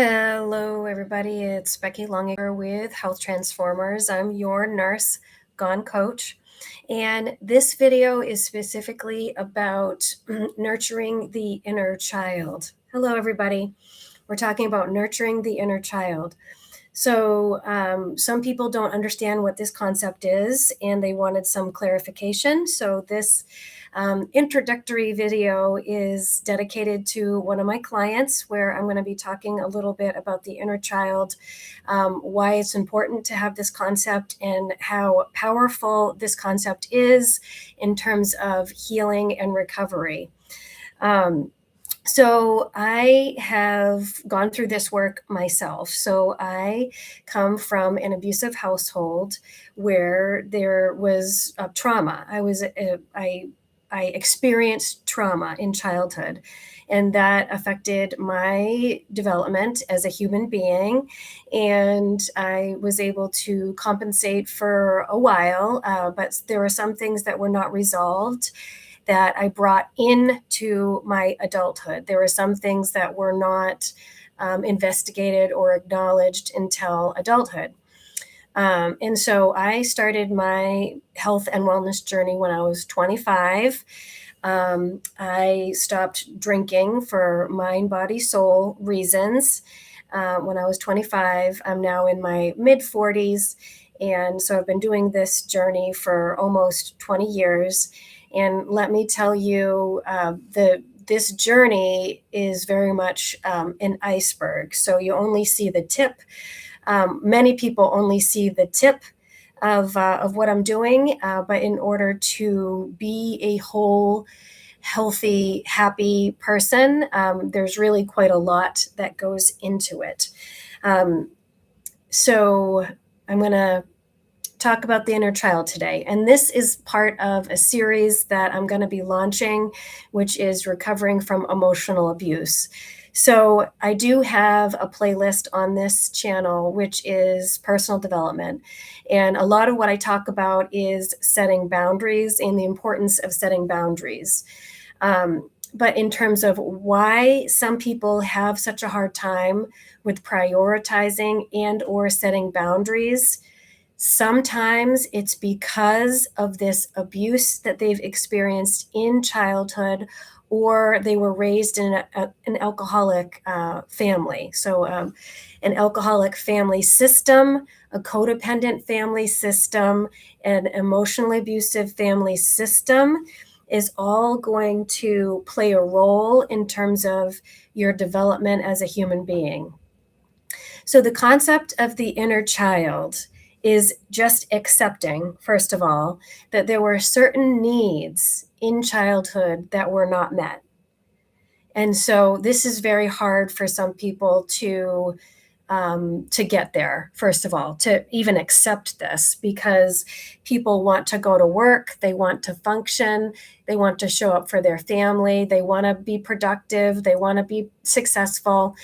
Hello, everybody. It's Becky Longacre with Health Transformers. I'm your nurse gone coach. And this video is specifically about nurturing the inner child. Hello, everybody. We're talking about nurturing the inner child. So some people don't understand what this concept is, and they wanted some clarification. So this introductory video is dedicated to one of my clients, where I'm going to be talking a little bit about the inner child, why it's important to have this concept, and how powerful this concept is in terms of healing and recovery. So I have gone through this work myself. So I come from an abusive household where there was trauma. I experienced trauma in childhood, and that affected my development as a human being. And I was able to compensate for a while, but there were some things that were not resolved that I brought into my adulthood. There were some things that were not investigated or acknowledged until adulthood. And so I started my health and wellness journey when I was 25. I stopped drinking for mind, body, soul reasons when I was 25. I'm now in my mid 40s. And so I've been doing this journey for almost 20 years. And let me tell you, this journey is very much an iceberg. So you only see the tip. Many people only see the tip of what I'm doing, but in order to be a whole, healthy, happy person, there's really quite a lot that goes into it. So I'm going to talk about the inner child today. And this is part of a series that I'm going to be launching, which is recovering from emotional abuse. So I do have a playlist on this channel, which is personal development. And a lot of what I talk about is setting boundaries and the importance of setting boundaries. But in terms of why some people have such a hard time with prioritizing and or setting boundaries, sometimes it's because of this abuse that they've experienced in childhood, or they were raised in an alcoholic family. So an alcoholic family system, a codependent family system, an emotionally abusive family system is all going to play a role in terms of your development as a human being. So the concept of the inner child is just accepting, first of all, that there were certain needs in childhood that were not met. And so this is very hard for some people to get there, first of all, to even accept this, because people want to go to work, they want to function, they want to show up for their family, they want to be productive, they want to be successful,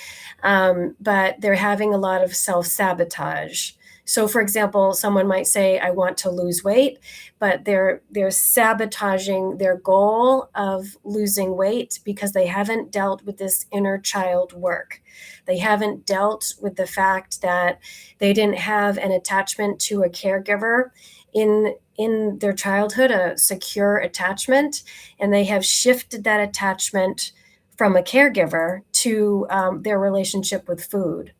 but they're having a lot of self-sabotage. So, for example, someone might say, I want to lose weight, but they're sabotaging their goal of losing weight because they haven't dealt with this inner child work. They haven't dealt with the fact that they didn't have an attachment to a caregiver in their childhood, a secure attachment, and they have shifted that attachment from a caregiver to their relationship with food.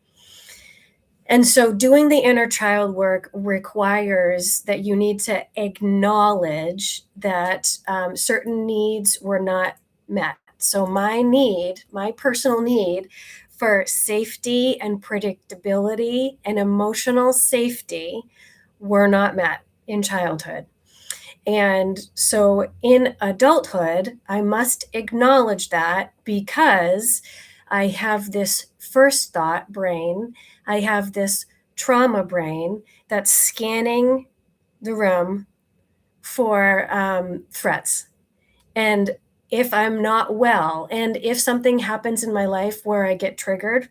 And so doing the inner child work requires that you need to acknowledge that certain needs were not met. So my personal need for safety and predictability and emotional safety were not met in childhood. And so in adulthood, I must acknowledge that, because I have this first thought brain, I have this trauma brain that's scanning the room for threats. And if I'm not well, and if something happens in my life where I get triggered,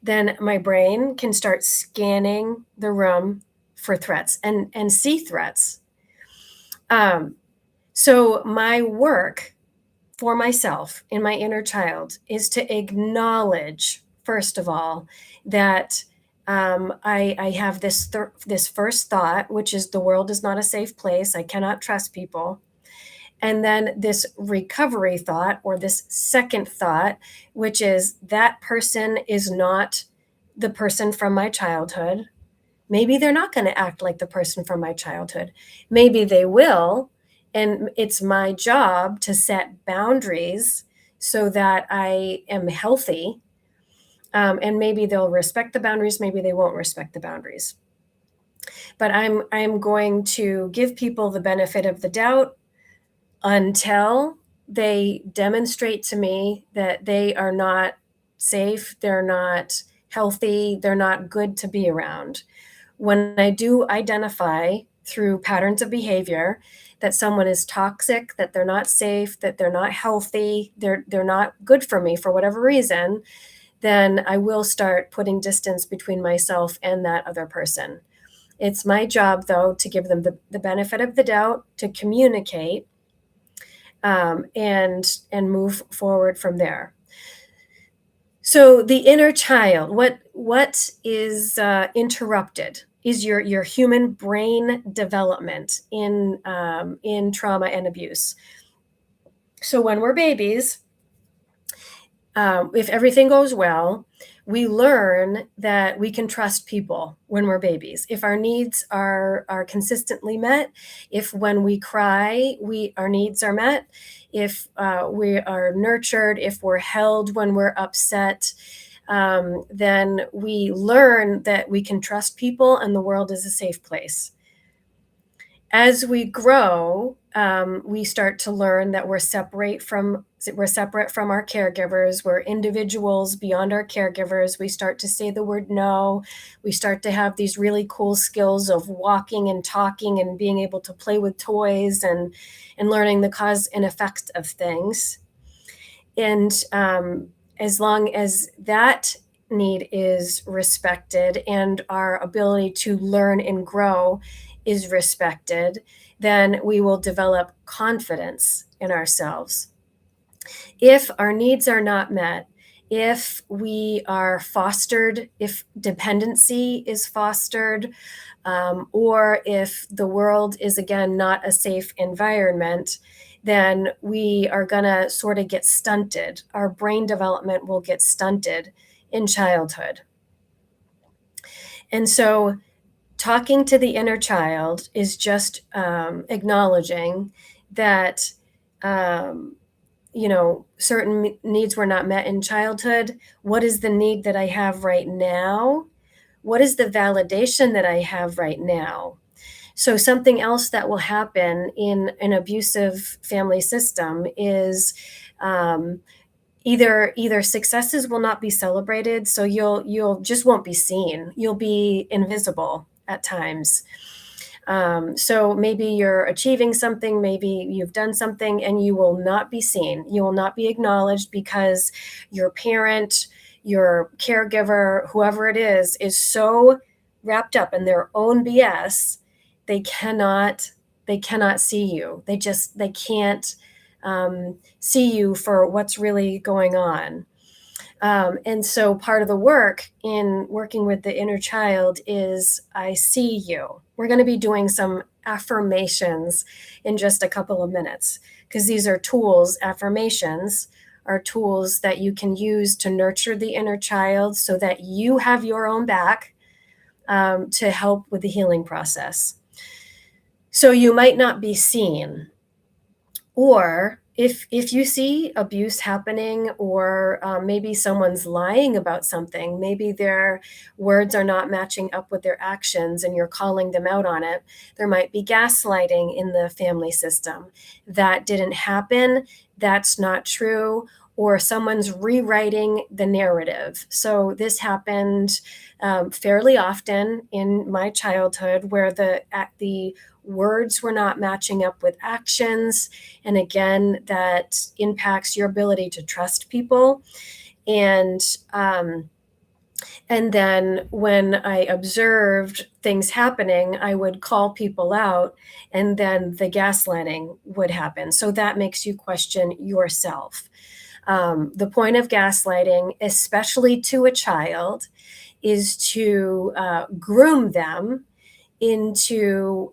then my brain can start scanning the room for threats and see threats. So my work for myself in my inner child is to acknowledge, first of all, that I have this first thought, which is the world is not a safe place. I cannot trust people. And then this recovery thought, or this second thought, which is that person is not the person from my childhood. Maybe they're not going to act like the person from my childhood. Maybe they will. And it's my job to set boundaries so that I am healthy. And maybe they'll respect the boundaries, maybe they won't respect the boundaries. But I'm going to give people the benefit of the doubt until they demonstrate to me that they are not safe, they're not healthy, they're not good to be around. When I do identify through patterns of behavior that someone is toxic, that they're not safe, that they're not healthy, they're not good for me for whatever reason, then I will start putting distance between myself and that other person. It's my job, though, to give them the benefit of the doubt, to communicate, and move forward from there. So the inner child, what is interrupted is your human brain development in trauma and abuse. So when we're babies, if everything goes well, we learn that we can trust people when we're babies. If our needs are consistently met, if when we cry, our needs are met, if we are nurtured, if we're held when we're upset, then we learn that we can trust people and the world is a safe place. As we grow, we start to learn that we're separate from our caregivers. We're individuals beyond our caregivers. We start to say the word no. We start to have these really cool skills of walking and talking and being able to play with toys and learning the cause and effect of things. And as long as that need is respected and our ability to learn and grow is respected, then we will develop confidence in ourselves. If our needs are not met, if we are fostered, if dependency is fostered, or if the world is, again, not a safe environment, then we are going to sort of get stunted. Our brain development will get stunted in childhood. And so talking to the inner child is just acknowledging that certain needs were not met in childhood. What is the need that I have right now? What is the validation that I have right now? So something else that will happen in an abusive family system is either successes will not be celebrated, so you'll just won't be seen. You'll be invisible at times. So maybe you're achieving something, maybe you've done something, and you will not be seen. You will not be acknowledged because your parent, your caregiver, whoever it is so wrapped up in their own BS, they cannot see you. They can't see you for what's really going on. And so part of the work in working with the inner child is I see you. We're going to be doing some affirmations in just a couple of minutes because these are tools. Affirmations are tools that you can use to nurture the inner child so that you have your own back to help with the healing process. So you might not be seen. Or if you see abuse happening, or maybe someone's lying about something, maybe their words are not matching up with their actions and you're calling them out on it, there might be gaslighting in the family system. That didn't happen, that's not true, or someone's rewriting the narrative. So this happened fairly often in my childhood where the words were not matching up with actions. And again, that impacts your ability to trust people. And then when I observed things happening, I would call people out and then the gaslighting would happen. So that makes you question yourself. The point of gaslighting, especially to a child, is to groom them into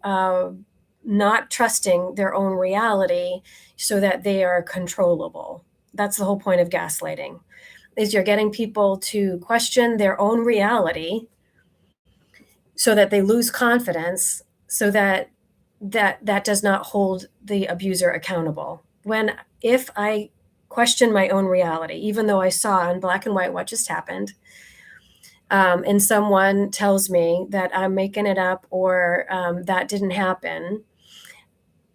not trusting their own reality so that they are controllable. That's the whole point of gaslighting, is you're getting people to question their own reality so that they lose confidence, so that that does not hold the abuser accountable. When if I question my own reality, even though I saw in black and white what just happened, and someone tells me that I'm making it up or that didn't happen,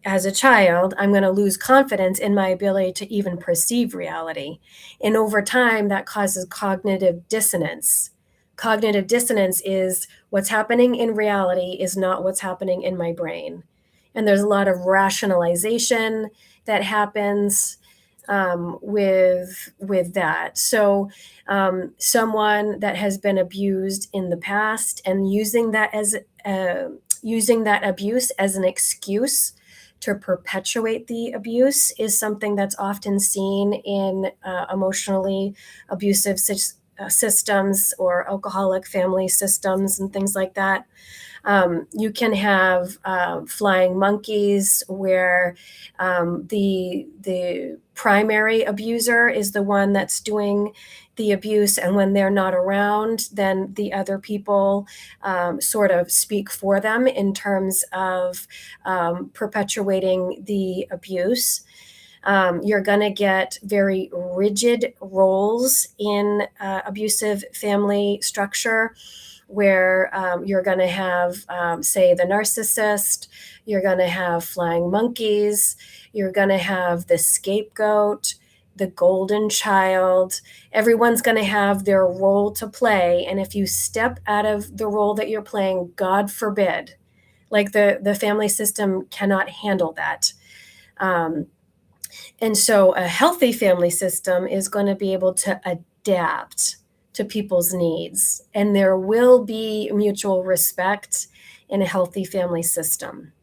as a child, I'm going to lose confidence in my ability to even perceive reality. And over time, that causes cognitive dissonance. Cognitive dissonance is what's happening in reality is not what's happening in my brain. And there's a lot of rationalization that happens with that. So someone that has been abused in the past and using that abuse as an excuse to perpetuate the abuse is something that's often seen in emotionally abusive systems or alcoholic family systems and things like that. You can have flying monkeys where the primary abuser is the one that's doing the abuse, and when they're not around, then the other people sort of speak for them in terms of perpetuating the abuse. You're going to get very rigid roles in abusive family structure where you're going to have, say, the narcissist, you're going to have flying monkeys, you're going to have the scapegoat, the golden child. Everyone's going to have their role to play. And if you step out of the role that you're playing, God forbid, like the family system cannot handle that. And so a healthy family system is going to be able to adapt to people's needs, and there will be mutual respect in a healthy family system.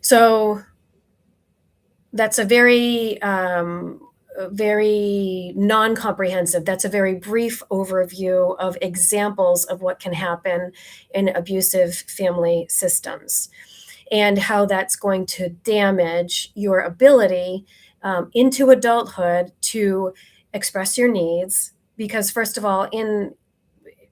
So that's a very non-comprehensive, that's a very brief overview of examples of what can happen in abusive family systems and how that's going to damage your ability into adulthood to express your needs. Because first of all,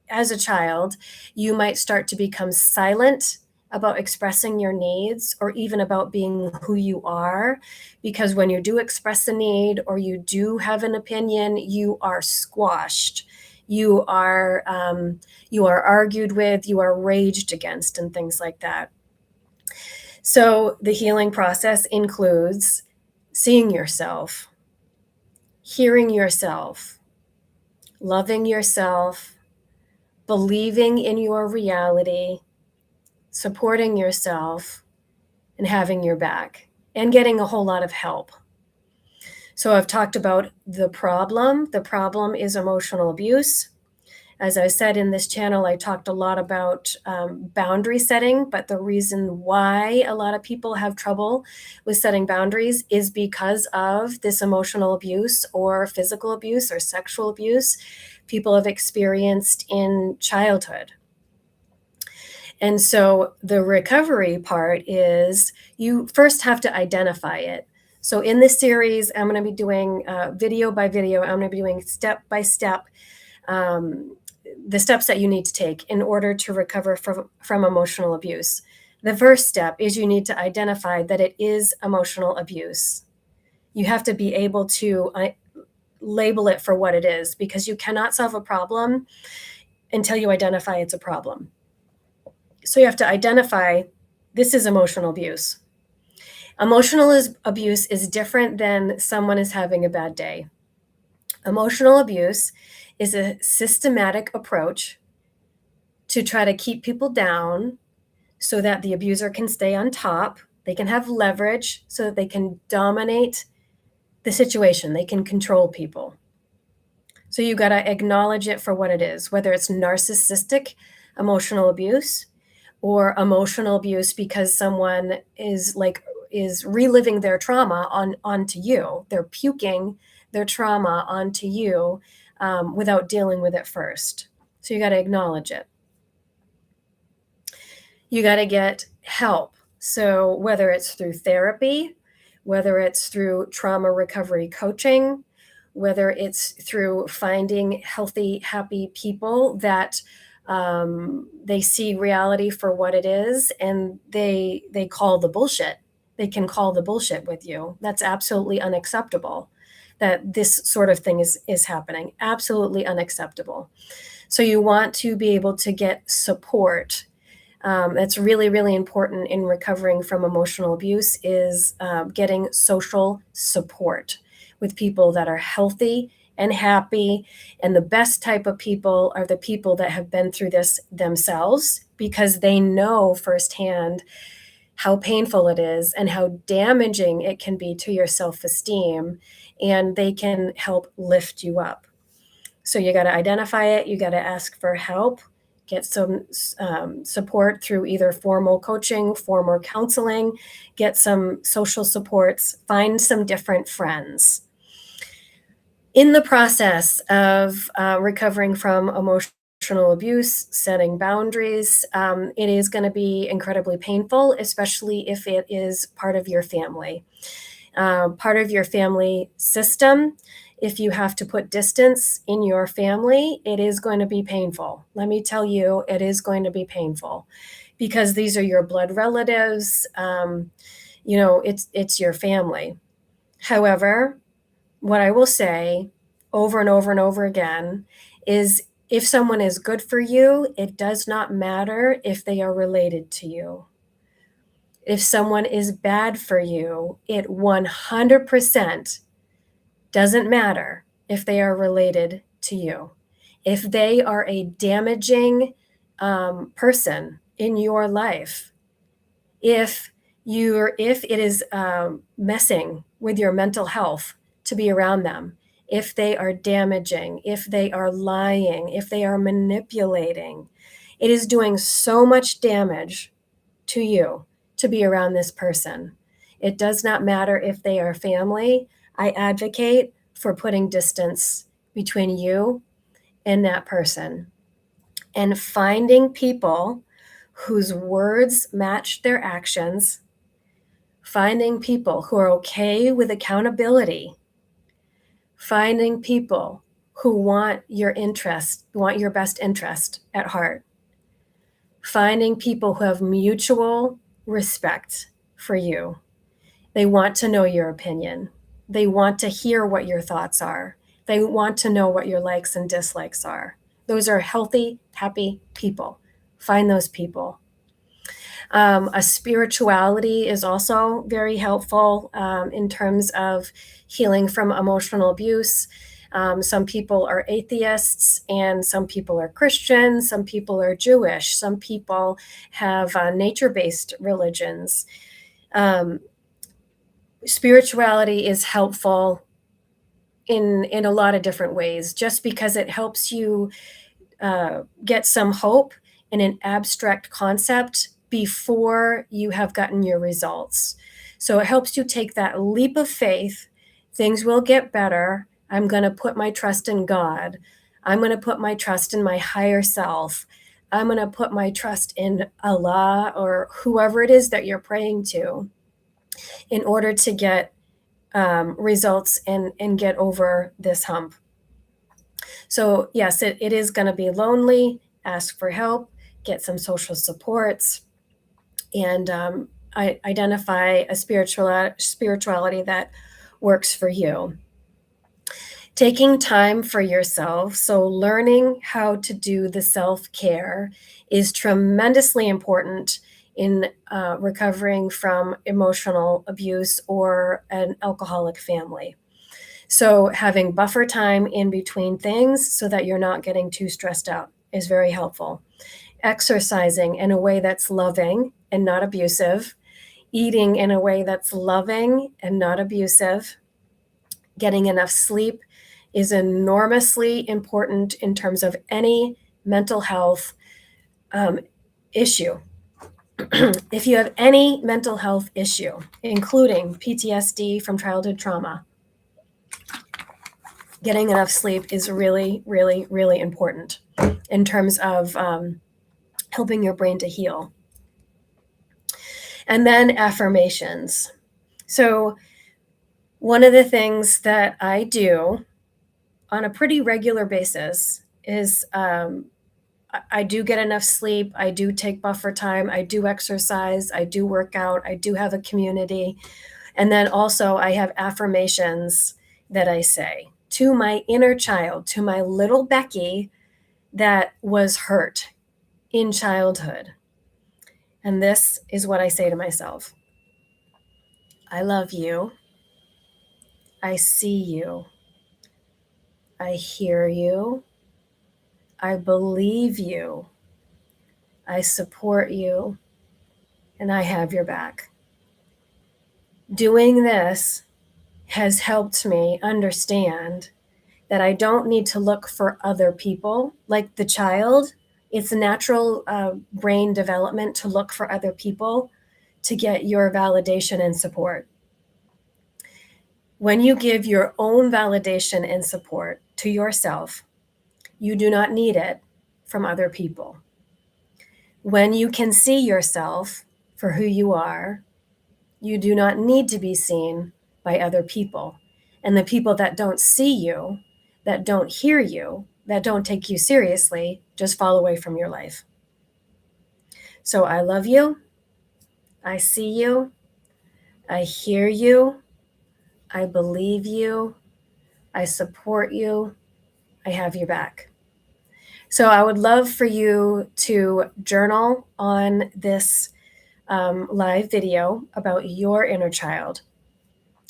as a child, you might start to become silent about expressing your needs or even about being who you are, because when you do express a need or you do have an opinion, you are squashed, you are argued with, you are raged against, and things like that. So the healing process includes seeing yourself, hearing yourself, loving yourself, believing in your reality, supporting yourself, and having your back, and getting a whole lot of help. So I've talked about the problem. The problem is emotional abuse. As I said in this channel, I talked a lot about boundary setting, but the reason why a lot of people have trouble with setting boundaries is because of this emotional abuse or physical abuse or sexual abuse people have experienced in childhood. And so the recovery part is you first have to identify it. So in this series, I'm going to be doing video by video. I'm going to be doing step by step the steps that you need to take in order to recover from emotional abuse. The first step is you need to identify that it is emotional abuse. You have to be able to label it for what it is, because you cannot solve a problem until you identify it's a problem. So you have to identify this is emotional abuse. Emotional abuse is different than someone is having a bad day. Emotional abuse is a systematic approach to try to keep people down so that the abuser can stay on top. They can have leverage so that they can dominate the situation. They can control people. So you got to acknowledge it for what it is, whether it's narcissistic emotional abuse or emotional abuse because someone is like is reliving their trauma onto you. They're puking their trauma onto you without dealing with it first. So you got to acknowledge it. You got to get help. So whether it's through therapy, whether it's through trauma recovery coaching, whether it's through finding healthy, happy people that they see reality for what it is, and they call the bullshit. They can call the bullshit with you. That's absolutely unacceptable. That this sort of thing is happening. Absolutely unacceptable. So you want to be able to get support. That's really, really important in recovering from emotional abuse is getting social support with people that are healthy and happy. And the best type of people are the people that have been through this themselves, because they know firsthand how painful it is and how damaging it can be to your self-esteem, and they can help lift you up. So you got to identify it, you got to ask for help, get some support through either formal coaching, formal counseling, get some social supports, find some different friends. In the process of recovering from emotional abuse, setting boundaries, it is going to be incredibly painful, especially if it is part of your family. Part of your family system. If you have to put distance in your family, it is going to be painful. Let me tell you, it is going to be painful because these are your blood relatives. It's your family. However, what I will say over and over and over again is if someone is good for you, it does not matter if they are related to you. If someone is bad for you, it 100% doesn't matter if they are related to you. If they are a damaging person in your life, if it is messing with your mental health to be around them, if they are damaging, if they are lying, if they are manipulating, it is doing so much damage to you to be around this person. It does not matter if they are family. I advocate for putting distance between you and that person and finding people whose words match their actions, finding people who are okay with accountability, finding people who want your interest, want your best interest at heart, finding people who have mutual respect for you. They want to know your opinion. They want to hear what your thoughts are. They want to know what your likes and dislikes are. Those are healthy, happy people. Find those people. A spirituality is also very helpful in terms of healing from emotional abuse. Some people are atheists and some people are Christians. Some people are Jewish. Some people have nature-based religions. Spirituality is helpful in a lot of different ways, just because it helps you get some hope in an abstract concept before you have gotten your results. So it helps you take that leap of faith. Things will get better. I'm going to put my trust in God. I'm going to put my trust in my higher self. I'm going to put my trust in Allah or whoever it is that you're praying to in order to get results and get over this hump. So yes, it is going to be lonely. Ask for help, get some social supports, and identify a spirituality that works for you. Taking time for yourself, so learning how to do the self-care is tremendously important in recovering from emotional abuse or an alcoholic family. So having buffer time in between things so that you're not getting too stressed out is very helpful. Exercising in a way that's loving and not abusive, eating in a way that's loving and not abusive, getting enough sleep is enormously important in terms of any mental health issue. If you have any mental health issue, including PTSD from childhood trauma, getting enough sleep is really, really, really important in terms of helping your brain to heal. And then affirmations. So, one of the things that I do on a pretty regular basis is I do get enough sleep. I do take buffer time. I do exercise. I do work out. I do have a community. And then also, I have affirmations that I say to my inner child, to my little Becky that was hurt in childhood. And this is what I say to myself: I love you. I see you. I hear you. I believe you. I support you. And I have your back. Doing this has helped me understand that I don't need to look for other people. Like the child, it's a natural brain development to look for other people to get your validation and support. When you give your own validation and support to yourself, you do not need it from other people. When you can see yourself for who you are, you do not need to be seen by other people. And the people that don't see you, that don't hear you, that don't take you seriously, just fall away from your life. So I love you. I see you. I hear you. I believe you. I support you. I have your back. So I would love for you to journal on this live video about your inner child.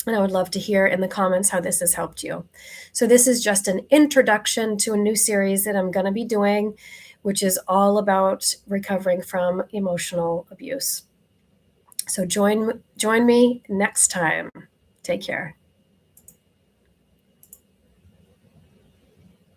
And I would love to hear in the comments how this has helped you. So this is just an introduction to a new series that I'm going to be doing, which is all about recovering from emotional abuse. So join me next time. Take care.